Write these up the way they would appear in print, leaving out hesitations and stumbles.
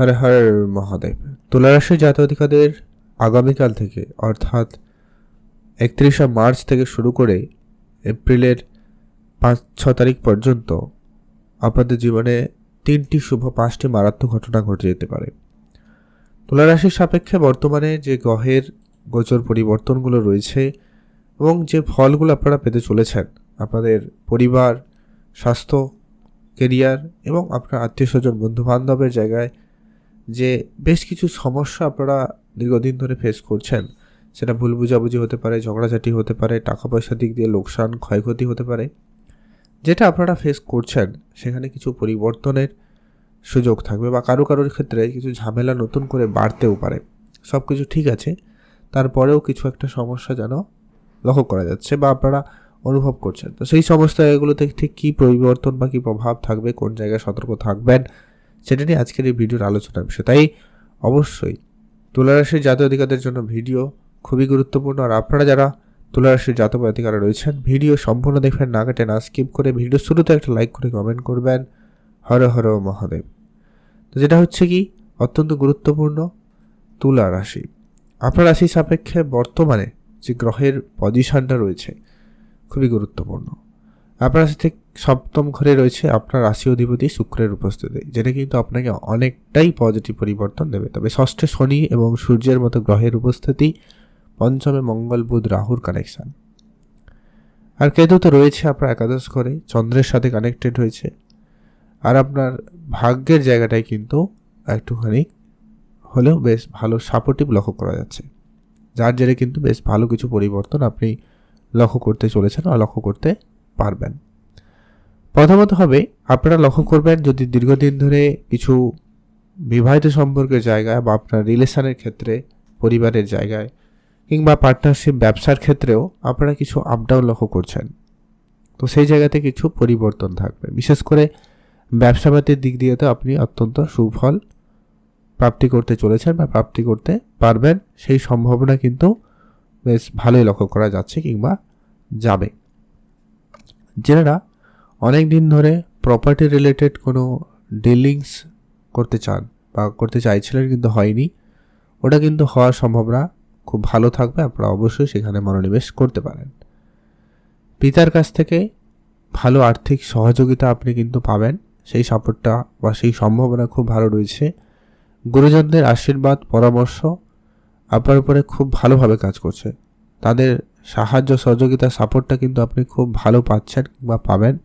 হর হর মহাদেব। তুলা রাশির জাতক-জাতিকাদের আগামীকাল থেকে অর্থাৎ 31শে মার্চ থেকে শুরু করে এপ্রিলের 5-6 তারিখ পর্যন্ত আপনাদের জীবনে 3টি শুভ 5টি মারাত্মক ঘটনা ঘটে যেতে পারে। তুলা রাশির সাপেক্ষে বর্তমানে যে গ্রহের গোচর পরিবর্তনগুলো রয়েছে এবং যে ফলগুলো আপনারা পেতে চলেছেন, আপনাদের পরিবার, স্বাস্থ্য, কেরিয়ার এবং আপনার আত্মীয়স্বজন, বন্ধুবান্ধবের জায়গায় যে বেশ কিছু সমস্যা আপনারা দীর্ঘদিন ধরে ফেস করছেন, সেটা ভুল বুঝাবুঝি হতে পারে, ঝগড়াঝাটি হতে পারে, টাকা পয়সার দিক দিয়ে লোকসান, ক্ষয়ক্ষতি হতে পারে। যেটা আপনারা ফেস করছেন সেখানে কিছু পরিবর্তনের সুযোগ থাকবে বা কারোর ক্ষেত্রে কিছু ঝামেলা নতুন করে বাড়তেও পারে। সব কিছু ঠিক আছে, তারপরেও কিছু একটা সমস্যা যেন লক্ষ্য করা যাচ্ছে বা আপনারা অনুভব করছেন। তো সেই সমস্ত জায়গাগুলোতে ঠিক কী পরিবর্তন বা কী প্রভাব থাকবে, কোন জায়গায় সতর্ক থাকবেন, সেটা নিয়ে আজকের এই ভিডিওর আলোচনার বিষয়। তাই অবশ্যই তুলা রাশির জাতক-জাতিকাদের জন্য ভিডিও খুবই গুরুত্বপূর্ণ। আর আপনারা যারা তুলা রাশির জাতক-জাতিকারা রয়েছেন, ভিডিও সম্পূর্ণ দেখবেন, না কেটে না স্কিপ করে ভিডিও শুরুতে একটা লাইক করে কমেন্ট করবেন হর হর মহাদেব। তো যেটা হচ্ছে কি অত্যন্ত গুরুত্বপূর্ণ, তুলা রাশি আপনার রাশি সাপেক্ষে বর্তমানে যে গ্রহের পজিশনটা রয়েছে খুবই গুরুত্বপূর্ণ। আপনার রাশি থেকে 7ম ঘরে রয়েছে আপনার রাশি অধিপতি শুক্রের উপস্থিতি, যেটা কিন্তু আপনাকে অনেকটাই পজিটিভ পরিবর্তন দেবে। তবে 6ষ্ঠে শনি এবং সূর্যের মতো গ্রহের উপস্থিতি, 5মে মঙ্গল, বুধ, রাহুর কানেকশান, আর কেতু তো রয়েছে আপনার একাদশ ঘরে, চন্দ্রের সাথে কানেক্টেড হয়েছে। আর আপনার ভাগ্যের জায়গাটাই কিন্তু একটুখানি হলেও বেশ ভালো সাপোর্টিভ লক্ষ্য করা যাচ্ছে, যার জেরে কিন্তু বেশ ভালো কিছু পরিবর্তন আপনি লক্ষ্য করতে চলেছেন বা লক্ষ্য করতে পারবেন। প্রথমত হবে আপনারা লক্ষ্য করবেন, যদি দীর্ঘদিন ধরে কিছু বিবাহিত সম্পর্কের জায়গায় বা আপনার রিলেশনের ক্ষেত্রে, পরিবারের জায়গায় কিংবা পার্টনারশিপ, ব্যবসার ক্ষেত্রেও আপনারা কিছু আপ ডাউন লক্ষ্য করছেন, তো সেই জায়গাতে কিছু পরিবর্তন থাকবে। বিশেষ করে ব্যবসাপাতির দিক দিয়ে তো আপনি অত্যন্ত সুফল প্রাপ্তি করতে চলেছেন বা প্রাপ্তি করতে পারবেন, সেই সম্ভাবনা কিন্তু বেশ ভালোই লক্ষ্য করা যাচ্ছে কিংবা যাবে। যারা অনেক দিন ধরে প্রপার্টি রিলেটেড কোনো ডিলিংস করতে চান বা করতে চাইছিলেন কিন্তু হয়নি, ওটা কিন্তু হওয়ার সম্ভাবনা খুব ভালো থাকবে। আপনারা অবশ্যই সেখানে মনোনিবেশ করতে পারেন। পিতার কাছ থেকে ভালো আর্থিক সহযোগিতা আপনি কিন্তু পাবেন, সেই সাপোর্টটা বা সেই সম্ভাবনা খুব ভালো রয়েছে। গুরুজনদের আশীর্বাদ, পরামর্শ আপনার উপরে খুব ভালোভাবে কাজ করছে, তাদের সাহায্য, সহযোগিতা, সাপোর্টটা কিন্তু আপনি খুব ভালো পাচ্ছেন বা পাবেন।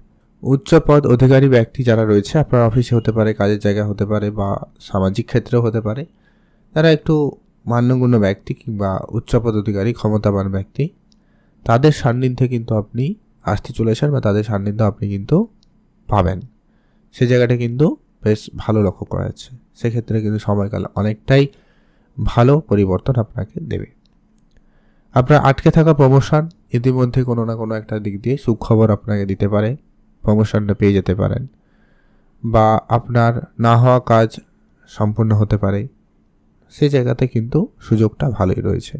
উচ্চ পদ অধিকারী ব্যক্তি যারা রয়েছে, আপনার অফিসে হতে পারে, কাজের জায়গা হতে পারে বা সামাজিক ক্ষেত্রেও হতে পারে, তারা একটু মান্যগণ্য ব্যক্তি কিংবা উচ্চ পদ অধিকারী, ক্ষমতাবান ব্যক্তি, তাদের সান্নিধ্যে কিন্তু আপনি আসতে চলেছেন বা তাদের সান্নিধ্য আপনি কিন্তু পাবেন। সে জায়গাটা কিন্তু বেশ ভালো লক্ষ্য করা যাচ্ছে। সেক্ষেত্রে কিন্তু সময়কাল অনেকটাই ভালো পরিবর্তন আপনাকে দেবে। আপনার আটকে থাকা প্রমোশন ইতিমধ্যে কোনো না কোনো একটা দিক দিয়ে সুখবর আপনাকে দিতে পারে, প্রমোশনটা পেয়ে যেতে পারেন, বা আপনার না হওয়া কাজ সম্পূর্ণ হতে পারে, সেই জায়গাতে কিন্তু সুযোগটা ভালোই রয়েছে।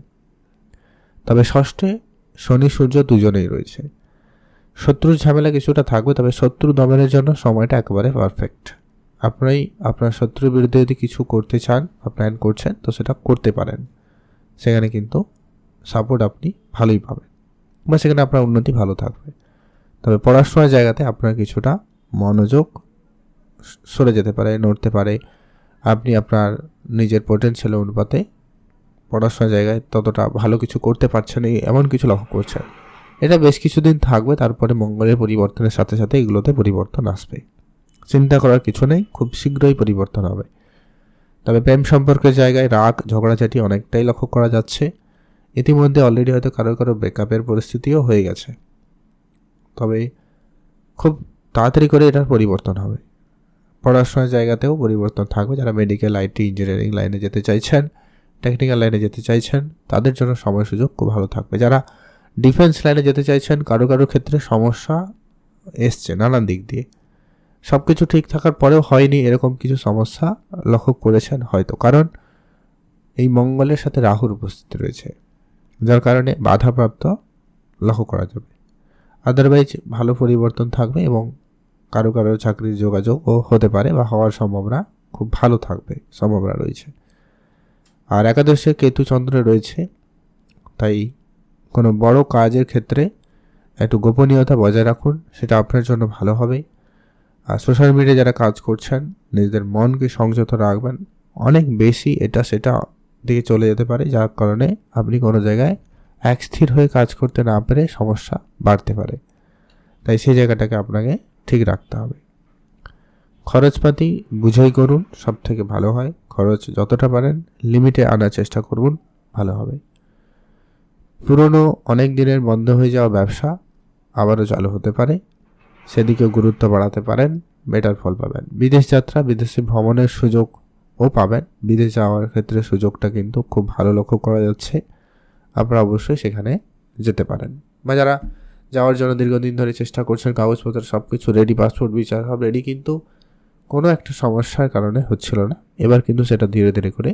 তবে 6ষ্ঠে শনি সূর্য দুজনেই রয়েছে, শত্রুর ঝামেলা কিছুটা থাকবে, তবে শত্রু দমনের জন্য সময়টা একেবারে পারফেক্ট। আপনি আপনার শত্রুর বিরুদ্ধে যদি কিছু করতে চান বা প্ল্যান করছেন, তো সেটা করতে পারেন, সেখানে কিন্তু সাপোর্ট আপনি ভালোই পাবেন বা সেখানে আপনার উন্নতি ভালো থাকবে। তবে পড়াশোনার জায়গাতে আপনার কিছুটা মনোযোগ সরে যেতে পারে, নড়তে পারে। আপনি আপনার নিজের পোটেনশিয়াল অনুপাতে পড়াশোনার জায়গায় ততটা ভালো কিছু করতে পারছেন না, এমন কিছু লক্ষ্য করছেন। এটা বেশ কিছুদিন থাকবে, তারপরে মঙ্গলের পরিবর্তনের সাথে সাথে এগুলোতে পরিবর্তন আসবে। চিন্তা করার কিছু নেই, খুব শীঘ্রই পরিবর্তন হবে। তবে প্রেম সম্পর্কের জায়গায় রাগ, ঝগড়াঝাটি অনেকটাই লক্ষ্য করা যাচ্ছে। ইতিমধ্যে অলরেডি হয়তো কারো ব্রেকআপের পরিস্থিতিও হয়ে গেছে, তবে খুব তাড়াতাড়ি করে এটার পরিবর্তন হবে। পড়াশোনার জায়গাতেও পরিবর্তন থাকবে। যারা মেডিকেল, আইটি, ইঞ্জিনিয়ারিং লাইনে যেতে চাইছেন, টেকনিক্যাল লাইনে যেতে চাইছেন, তাদের জন্য সময় সুযোগ খুব ভালো থাকবে। যারা ডিফেন্স লাইনে যেতে চাইছেন, কারো ক্ষেত্রে সমস্যা এসছে নানান দিক দিয়ে, সব কিছু ঠিক থাকার পরেও হয়নি, এরকম কিছু সমস্যা লক্ষ্য করেছেন হয়তো, কারণ এই মঙ্গলের সাথে রাহুর উপস্থিতি রয়েছে, যার কারণে বাধাপ্রাপ্ত লক্ষ্য করা যাবে। আদারওয়াইজ ভালো পরিবর্তন থাকবে এবং কারো চাকরির যোগাযোগও হতে পারে বা হওয়ার সম্ভাবনা খুব ভালো থাকবে সম্ভাবনা রয়েছে। আর একাদশে কেতু চন্দ্র রয়েছে, তাই কোনো বড় কাজের ক্ষেত্রে একটু গোপনীয়তা বজায় রাখুন, সেটা আপনার জন্য ভালো হবে। আর সোশ্যাল মিডিয়ায় যারা কাজ করছেন নিজেদের মনকে সংযত রাখবেন, অনেক বেশি এটা সেটা দিকে চলে যেতে পারে, যার কারণে আপনি কোনো জায়গায় এক স্থির হয়ে কাজ করতে না পেরে সমস্যা বাড়তে পারে, তাই সেই জায়গাটাকে আপনাকে ঠিক রাখতে হবে। খরচপাতি বুঝেই করুন, সব থেকে ভালো হয়। খরচ যতটা পারেন লিমিটে আনার চেষ্টা করুন, ভালো হবে। পুরনো অনেক দিনের বন্ধ হয়ে যাওয়া ব্যবসা আবারও চালু হতে পারে, সেদিকেও গুরুত্ব বাড়াতে পারেন, বেটার ফল পাবেন। বিদেশ যাত্রা, বিদেশে ভ্রমণের সুযোগও পাবেন। বিদেশ যাওয়ার ক্ষেত্রে সুযোগটা কিন্তু খুব ভালো লক্ষ্য করা যাচ্ছে, আপনারা অবশ্যই সেখানে যেতে পারেন। বা যারা যাওয়ার জন্য দীর্ঘদিন ধরে চেষ্টা করছেন, কাগজপত্র সব কিছু রেডি, পাসপোর্ট ভিসা সব রেডি, কিন্তু কোনো একটা সমস্যার কারণে হচ্ছিল না, এবার কিন্তু সেটা ধীরে ধীরে করে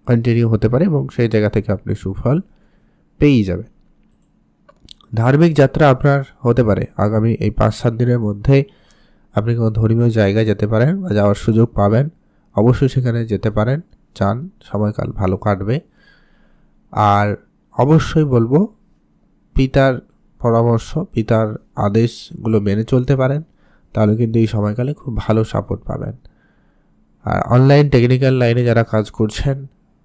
কন্টিনিউ হতে পারে এবং সেই জায়গা থেকে আপনি সুফল পেয়েই যাবেন। ধার্মিক যাত্রা আপনার হতে পারে আগামী এই 5-7 দিনের মধ্যে। আপনি কোনো ধর্মীয় জায়গায় যেতে পারেন বা যাওয়ার সুযোগ পাবেন, অবশ্যই সেখানে যেতে পারেন, চান, সময়কাল ভালো কাটবে। আর অবশ্যই বলবো পিতার পরামর্শ, পিতার আদেশগুলো মেনে চলতে পারেন, তাহলে কিন্তু এই সময়কালে খুব ভালো সাপোর্ট পাবেন। আর অনলাইন টেকনিক্যাল লাইনে যারা কাজ করছেন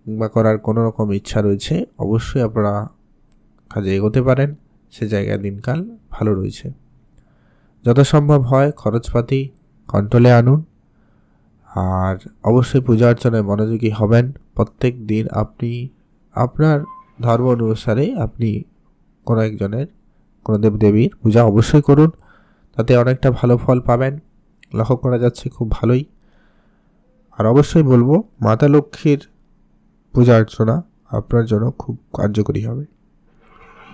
বা করার কোনো রকম ইচ্ছা রয়েছে, অবশ্যই আপনারা কাজে এগোতে পারেন, সে জায়গায় দিনকাল ভালো রয়েছে। যত সম্ভব হয় খরচপাতি কন্ট্রোলে আনুন। আর অবশ্যই পূজা অর্চনায় মনোযোগী হবেন। প্রত্যেক দিন আপনি আপনার ধর্ম অনুসারে আপনি কোনো একজনের, কোনো দেবদেবীর পূজা অবশ্যই করুন, তাতে অনেকটা ভালো ফল পাবেন, লক্ষ্য করা যাচ্ছে খুব ভালোই। আর অবশ্যই বলবো মাতা লক্ষ্মীর পূজা অর্চনা আপনার জন্য খুব কার্যকরী হবে।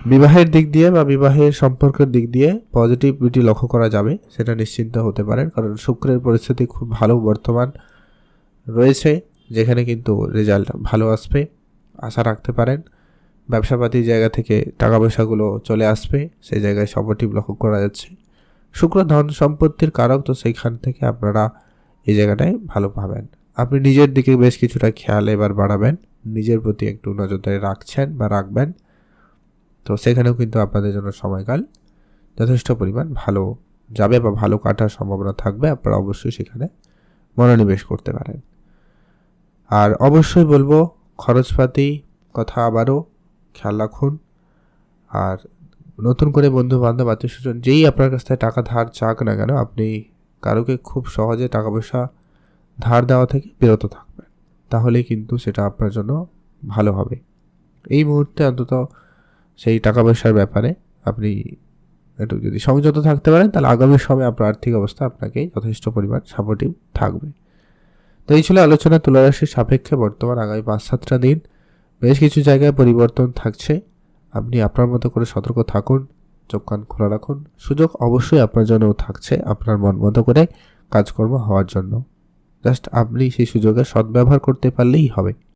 বিবাহের দিক দিয়ে বা বিবাহের সম্পর্কের দিক দিয়ে পজিটিভিটি লক্ষ্য করা যাবে, সেটা নিশ্চিন্ত হতে পারেন, কারণ শুক্রের পরিস্থিতি খুব ভালো বর্তমান রয়েছে, যেখানে কিন্তু রেজাল্ট ভালো আসবে, আশা রাখতে পারেন। ব্যবসাপাতির জায়গা থেকে টাকা পয়সাগুলো চলে আসবে, সেই জায়গায় সাপোর্টিভ লক্ষ্য করা যাচ্ছে। শুক্র ধন সম্পত্তির কারক, তো সেইখান থেকে আপনারা এই জায়গাটায় ভালো পাবেন। আপনি নিজের দিকে বেশ কিছুটা খেয়াল এবার বাড়াবেন, নিজের প্রতি একটু নজরদারি রাখছেন বা রাখবেন, তো সেখানেও কিন্তু আপনাদের জন্য সময়কাল যথেষ্ট পরিমাণ ভালো যাবে বা ভালো কাটার সম্ভাবনা থাকবে, আপনারা অবশ্যই সেখানে মনোনিবেশ করতে পারেন। আর অবশ্যই বলবো খরচপাতি কথা আবারও খেয়াল রাখুন। আর নতুন করে বন্ধু বান্ধব আত্মীয় স্বজন যেই আপনার কাছ থেকে টাকা ধার চাক না কেন, আপনি কারোকে খুব সহজে টাকা পয়সা ধার দেওয়া থেকে বিরত থাকবেন, তাহলে কিন্তু সেটা আপনার জন্য ভালো হবে। এই মুহূর্তে অন্তত সেই টাকা পয়সার ব্যাপারে আপনি একটু যদি সংযত থাকতে পারেন, তাহলে আগামী সময়ে আপনার আর্থিক অবস্থা আপনাকে যথেষ্ট পরিমাণ সাপোর্টিভ থাকবে। তো এই ছিল আলোচনা তুলা রাশির সাপেক্ষে বর্তমান আগামী 5-7টা দিন। বেশ কিছু জায়গায় পরিবর্তন থাকছে, আপনি আপনার মতো করে সতর্ক থাকুন, চোখ কান খোলা রাখুন। সুযোগ অবশ্যই আপনার জন্যও থাকছে আপনার মন মতো করে কাজকর্ম হওয়ার জন্য, জাস্ট আপনি সেই সুযোগের সদ্ব্যবহার করতে পারলেই হবে।